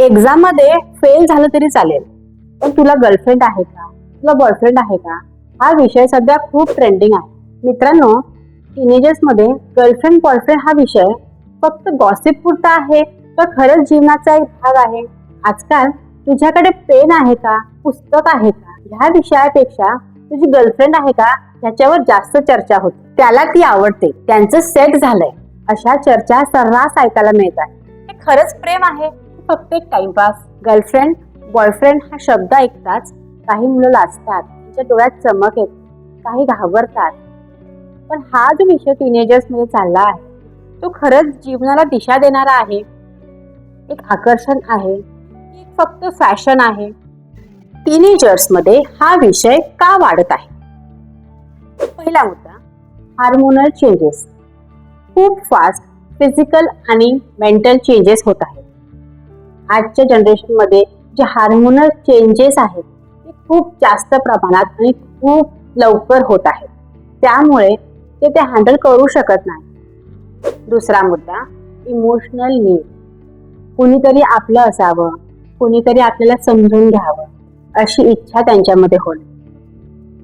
Exam मध्ये fail झालं तरी चालेल, पण तुला गर्लफ्रेंड आहे का, तुला बॉयफ्रेंड आहे का, हा विषय सध्या खूप ट्रेंडिंग आहे. मित्रांनो, टीनेजर्स मध्ये गर्लफ्रेंड बॉयफ्रेंड हा विषय फक्त गॉसिप पुरता आहे तर खरंच जीवनाचा एक भाग आहे. आजकाल तुझ्याकडे पेन आहे का, पुस्तक आहे का, ह्या विषयापेक्षा तुझी गर्लफ्रेंड आहे का ह्याच्यावर जास्त चर्चा होते. त्याला ती आवडते, त्यांचं सेट झालंय, अशा चर्चा सर्रास ऐकायला मिळतात. हे खरंच प्रेम आहे, फक्त एक टाइमपास? गर्लफ्रेंड बॉयफ्रेंड हा शब्द ऐकताच काही मुलं लाजतात, त्यांच्या डोळ्यात चमक येते, काही घाबरतात. पण हा जो विषय टीनेजर्स मध्ये चालला आहे तो खरंच जीवनाला दिशा देणारा आहे, एक आकर्षण आहे, एक फक्त फॅशन आहे? टीनेजर्स मध्ये हा विषय का वाढत आहे? पहिला मुद्दा, हार्मोनल चेंजेस. खूप फास्ट फिजिकल आणि मेंटल चेंजेस होत आहेत. आजच्या जनरेशन मध्ये जे हार्मोनल चेंजेस आहेत ते खूप जास्त प्रमाणात आणि खूप लवकर होत आहेत, त्यामुळे ते हँडल करू शकत नाही. दुसरा मुद्दा, इमोशनल नीड. कुणीतरी आपलं असावं, कुणीतरी आपल्याला समजून घ्यावं अशी इच्छा त्यांच्यामध्ये होणे.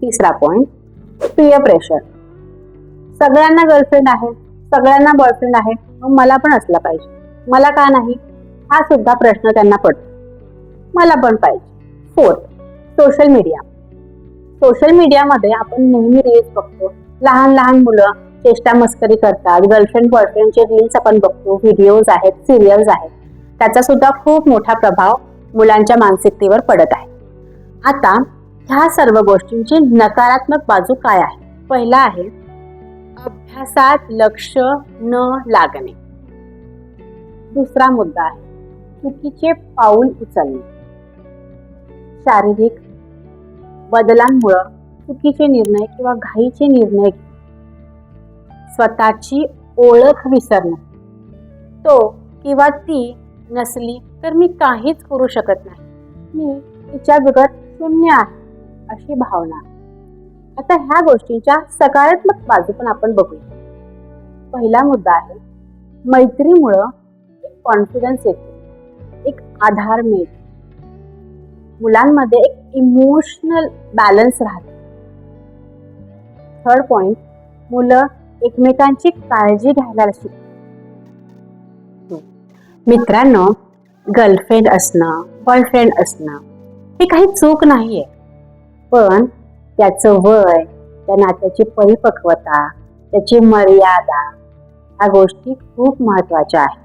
तिसरा पॉइंट, पीअर प्रेशर. सगळ्यांना गर्लफ्रेंड आहे, सगळ्यांना बॉयफ्रेंड आहे, मग मला पण असला पाहिजे, मला का नाही, हा सुद्धा प्रश्न त्यांना पडतो. मला पण पाहिजे. Fourth, social media. सोशल मीडियामध्ये आपण नेहमी रील्स बघतो, लहान लहान मुलं चेष्टा मस्करी करतात, गर्लफ्रेंड बॉयफ्रेंडचे रील्स आपण बघतो, व्हिडिओज आहेत, सिरियल्स आहेत. त्याचा सुद्धा खूप मोठा प्रभाव मुलांच्या मानसिकतेवर पडत आहे. आता ह्या सर्व गोष्टींची नकारात्मक बाजू काय आहे? पहिला आहे, अभ्यासात लक्ष न लागणे. दुसरा मुद्दा आहे, चुकीचे पाऊल उचलणे. शारीरिक बदलांमुळे चुकीचे निर्णय किंवा घाईचे निर्णय, स्वतःची ओळख विसरणे. तो किंवा ती नसली तर मी काहीच करू शकत नाही, मी तिच्या बिगर शून्य आहे अशी भावना. आता ह्या गोष्टींच्या सकारात्मक बाजू पण आपण बघूया. पहिला मुद्दा आहे, मैत्रीमुळं एक कॉन्फिडन्स येतो, एक आधार मिळतो, मुलांमध्ये एक इमोशनल बॅलन्स राहते. थर्ड पॉइंट, मुलं एकमेकांची काळजी घ्यायला शिकतात. मित्रांनो, गर्लफ्रेंड असणं, बॉयफ्रेंड असणं हे काही चूक नाहीये, पण त्याचं वय, त्या नात्याची परिपक्वता, त्याची मर्यादा, ह्या गोष्टी खूप महत्वाच्या आहेत.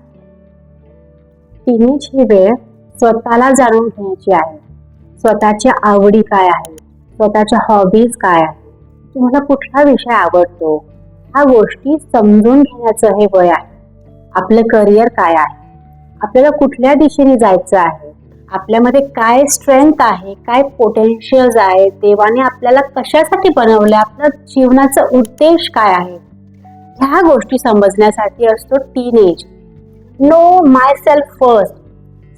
टीनेज ही वेळ स्वतःला जाणून घेण्याची आहे. स्वतःच्या आवडी काय आहे, स्वतःच्या हॉबीज काय आहे, तुम्हाला कुठला विषय आवडतो, ह्या गोष्टी समजून घेण्याचं हे वय आहे. आपलं करिअर काय आहे, आपल्याला कुठल्या दिशेने जायचं आहे, आपल्यामध्ये काय स्ट्रेंथ आहे, काय पोटेन्शियल्स आहे, देवाने आपल्याला कशासाठी बनवलं, आपल्या जीवनाचा उद्देश काय आहे, ह्या गोष्टी समजण्यासाठी असतो टीनेज. नो माय सेल्फ फर्स्ट.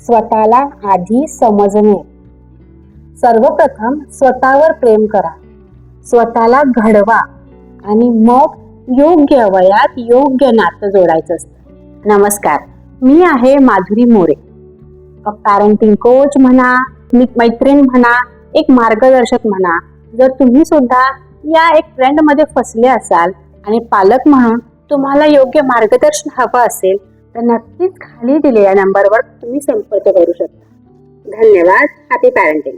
स्वतःला आधी समजणे. सर्वप्रथम स्वतःवर प्रेम करा, स्वतःला घडवा आणि मग योग्य वयात योग्य नातं जोडायचं असतं. नमस्कार, मी आहे माधुरी मोरे. पॅरेंटिंग कोच म्हणा, मैत्रीण म्हणा, एक मार्गदर्शक म्हणा. जर तुम्ही सुद्धा या एक ट्रेंड मध्ये फसले असाल आणि पालक म्हणून तुम्हाला योग्य मार्गदर्शन हवं असेल तर नक्कीच खाली दिलेल्या नंबरवर तुम्ही संपर्क करू शकता. धन्यवाद. Happy parenting.